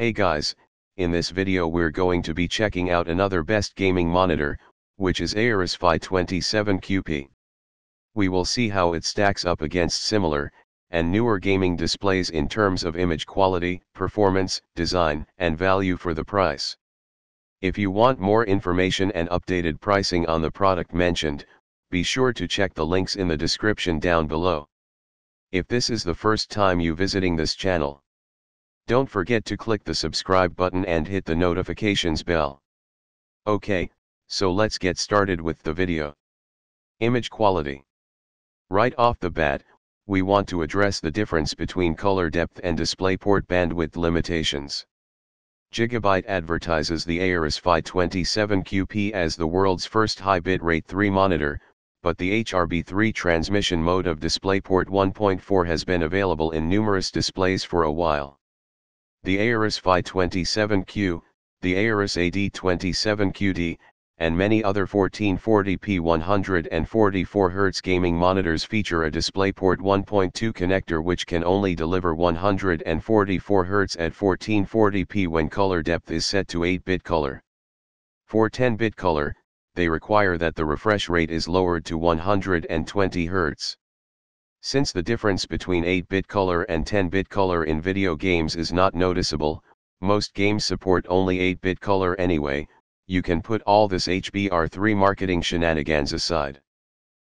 Hey guys, in this video we're going to be checking out another best gaming monitor, which is Aorus FI27Q-P. We will see how it stacks up against similar, and newer gaming displays in terms of image quality, performance, design, and value for the price. If you want more information and updated pricing on the product mentioned, be sure to check the links in the description down below. If this is the first time you visiting this channel, don't forget to click the subscribe button and hit the notifications bell. Okay, so let's get started with the video. Image quality. Right off the bat, we want to address the difference between color depth and DisplayPort bandwidth limitations. Gigabyte advertises the Aorus FI27Q-P as the world's first high bitrate 3 monitor, but the HRB3 transmission mode of DisplayPort 1.4 has been available in numerous displays for a while. The Aorus FI27Q, the Aorus AD27QD, and many other 1440p 164Hz gaming monitors feature a DisplayPort 1.2 connector which can only deliver 144Hz at 1440p when color depth is set to 8-bit color. For 10-bit color, they require that the refresh rate is lowered to 120 Hz. Since the difference between 8-bit color and 10-bit color in video games is not noticeable, most games support only 8-bit color anyway. You can put all this HBR3 marketing shenanigans aside.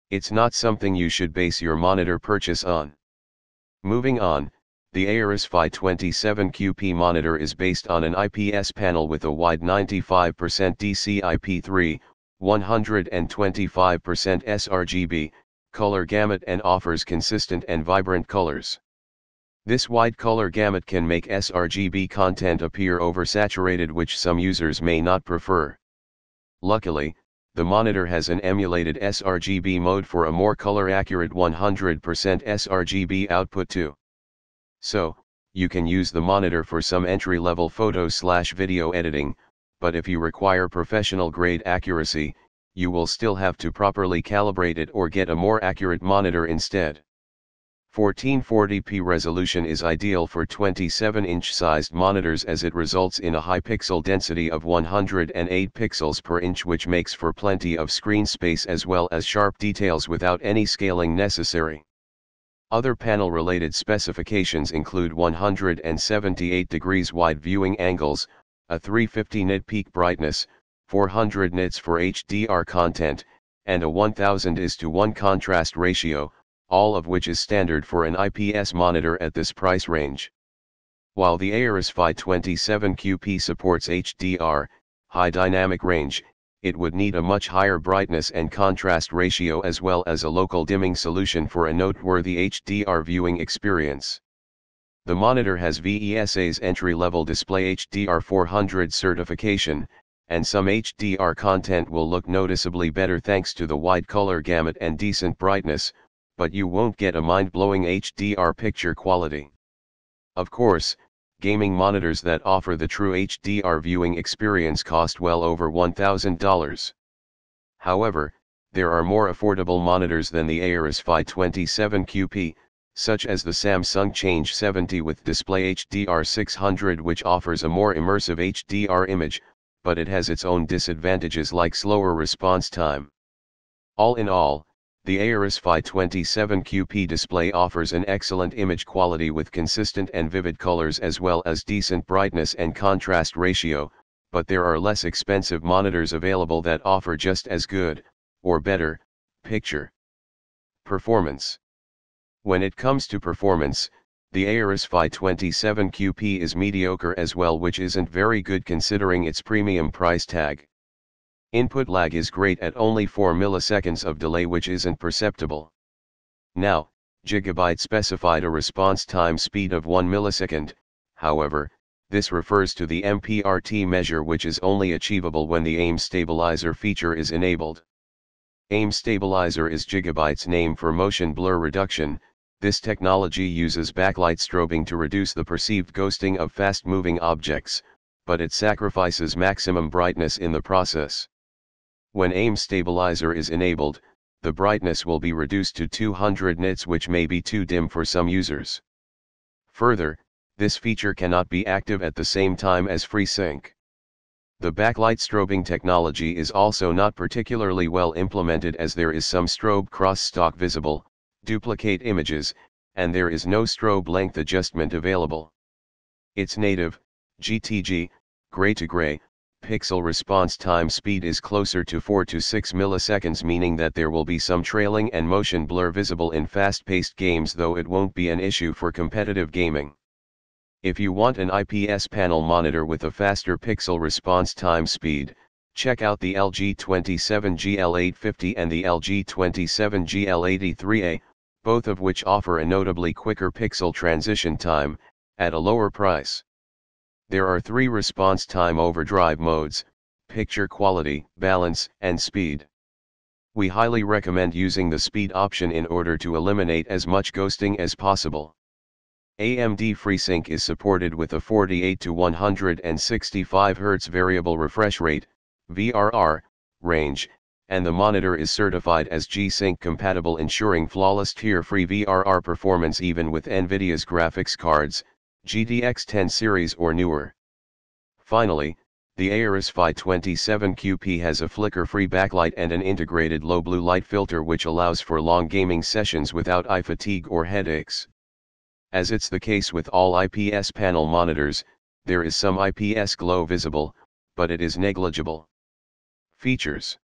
It's not something you should base your monitor purchase on. Moving on, the Aorus FI27Q-P monitor is based on an IPS panel with a wide 95% DCI-P3, 125% sRGB, color gamut and offers consistent and vibrant colors. This wide color gamut can make sRGB content appear oversaturated, which some users may not prefer. Luckily, the monitor has an emulated sRGB mode for a more color-accurate 100% sRGB output too. So, you can use the monitor for some entry-level photo/video editing, but if you require professional-grade accuracy, you will still have to properly calibrate it or get a more accurate monitor instead. 1440p resolution is ideal for 27-inch sized monitors as it results in a high pixel density of 108 pixels per inch, which makes for plenty of screen space as well as sharp details without any scaling necessary. Other panel-related specifications include 178 degrees wide viewing angles, a 350 nit peak brightness, 400 nits for HDR content, and a 1000:1 contrast ratio, all of which is standard for an IPS monitor at this price range. While the Aorus FI27Q-P supports HDR, high dynamic range, it would need a much higher brightness and contrast ratio as well as a local dimming solution for a noteworthy HDR viewing experience. The monitor has VESA's entry-level display HDR 400 certification, and some HDR content will look noticeably better thanks to the wide color gamut and decent brightness, but you won't get a mind-blowing HDR picture quality. Of course, gaming monitors that offer the true HDR viewing experience cost well over $1,000. However, there are more affordable monitors than the Aorus FI27Q-P, such as the Samsung Change 70 with display HDR 600, which offers a more immersive HDR image, but it has its own disadvantages like slower response time. All in all, the Aorus FI27Q-P display offers an excellent image quality with consistent and vivid colors as well as decent brightness and contrast ratio, but there are less expensive monitors available that offer just as good, or better, picture performance. When it comes to performance, the Aorus FI27Q-P is mediocre as well, which isn't very good considering its premium price tag. Input lag is great at only 4 milliseconds of delay, which isn't perceptible. Now, Gigabyte specified a response time speed of 1 millisecond, however, this refers to the MPRT measure, which is only achievable when the aim stabilizer feature is enabled. Aim stabilizer is Gigabyte's name for motion blur reduction. This technology uses backlight strobing to reduce the perceived ghosting of fast-moving objects, but it sacrifices maximum brightness in the process. When aim stabilizer is enabled, the brightness will be reduced to 200 nits, which may be too dim for some users. Further, this feature cannot be active at the same time as FreeSync. The backlight strobing technology is also not particularly well implemented, as there is some strobe crosstalk visible, duplicate images, and there is no strobe length adjustment available. Its native, GTG, gray to gray, pixel response time speed is closer to 4 to 6 milliseconds, meaning that there will be some trailing and motion blur visible in fast-paced games, though it won't be an issue for competitive gaming. If you want an IPS panel monitor with a faster pixel response time speed, check out the LG 27G L850 and the LG 27G L83A, both of which offer a notably quicker pixel transition time, at a lower price. There are 3 response time overdrive modes: picture quality, balance, and speed. We highly recommend using the speed option in order to eliminate as much ghosting as possible. AMD FreeSync is supported with a 48 to 165 Hz variable refresh rate, VRR, range, and the monitor is certified as G-Sync compatible, ensuring flawless tear-free VRR performance even with NVIDIA's graphics cards, GTX 10 series or newer. Finally, the Aorus FI27Q-P has a flicker-free backlight and an integrated low blue light filter, which allows for long gaming sessions without eye fatigue or headaches. As it's the case with all IPS panel monitors, there is some IPS glow visible, but it is negligible. Features: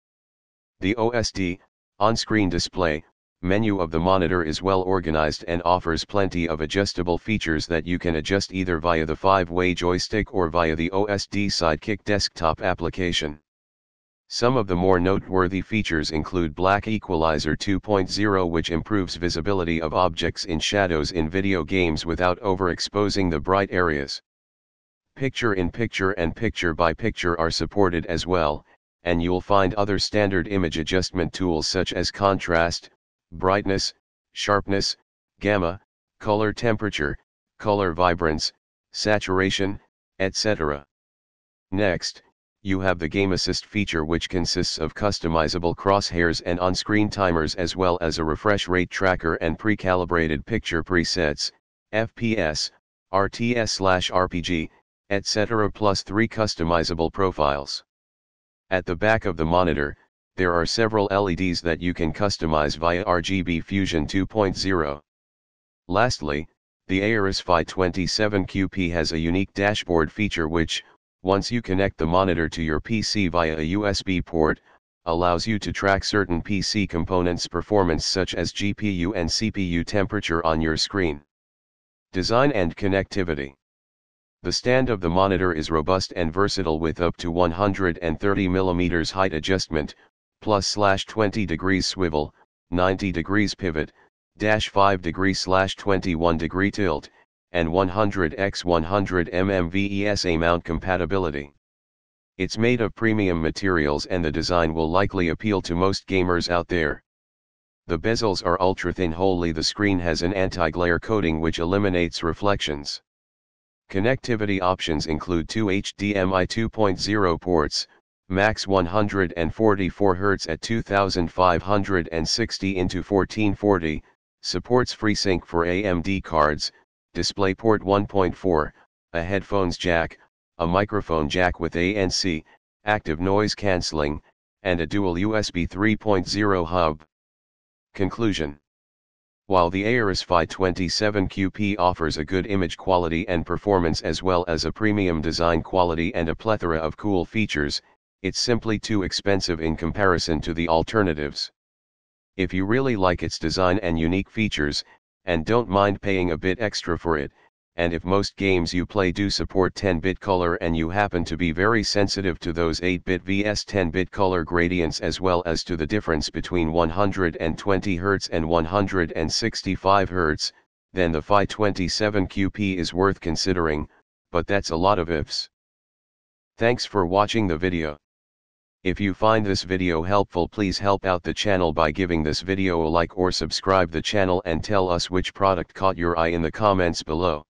the OSD, on-screen display, menu of the monitor is well organized and offers plenty of adjustable features that you can adjust either via the 5-way joystick or via the OSD Sidekick desktop application. Some of the more noteworthy features include Black Equalizer 2.0, which improves visibility of objects in shadows in video games without overexposing the bright areas. Picture-in-picture and picture-by-picture are supported as well, and you'll find other standard image adjustment tools such as contrast, brightness, sharpness, gamma, color temperature, color vibrance, saturation, etc. Next, you have the Game Assist feature, which consists of customizable crosshairs and on-screen timers, as well as a refresh rate tracker and pre-calibrated picture presets, FPS, RTS/RPG, etc., plus 3 customizable profiles. At the back of the monitor, there are several LEDs that you can customize via RGB Fusion 2.0. Lastly, the Aorus FI27Q-P has a unique dashboard feature which, once you connect the monitor to your PC via a USB port, allows you to track certain PC components' performance such as GPU and CPU temperature on your screen. Design and connectivity. The stand of the monitor is robust and versatile with up to 130 mm height adjustment, +/20 degrees swivel, 90 degrees pivot, -5 degree/21 degree tilt, and 100x100 mm VESA mount compatibility. It's made of premium materials and the design will likely appeal to most gamers out there. The bezels are ultra-thin wholly. The screen has an anti-glare coating which eliminates reflections. Connectivity options include 2 HDMI 2.0 ports, max 144 Hz at 2560 x 1440, supports FreeSync for AMD cards, DisplayPort 1.4, a headphones jack, a microphone jack with ANC, active noise cancelling, and a dual USB 3.0 hub. Conclusion: while the Aorus FI27Q-P offers a good image quality and performance as well as a premium design quality and a plethora of cool features, it's simply too expensive in comparison to the alternatives. If you really like its design and unique features, and don't mind paying a bit extra for it, and if most games you play do support 10-bit color and you happen to be very sensitive to those 8-bit vs 10-bit color gradients as well as to the difference between 120 Hz and 165 Hz, then the FI27Q-P is worth considering, but that's a lot of ifs. Thanks for watching the video. If you find this video helpful, please help out the channel by giving this video a like or subscribe the channel and tell us which product caught your eye in the comments below.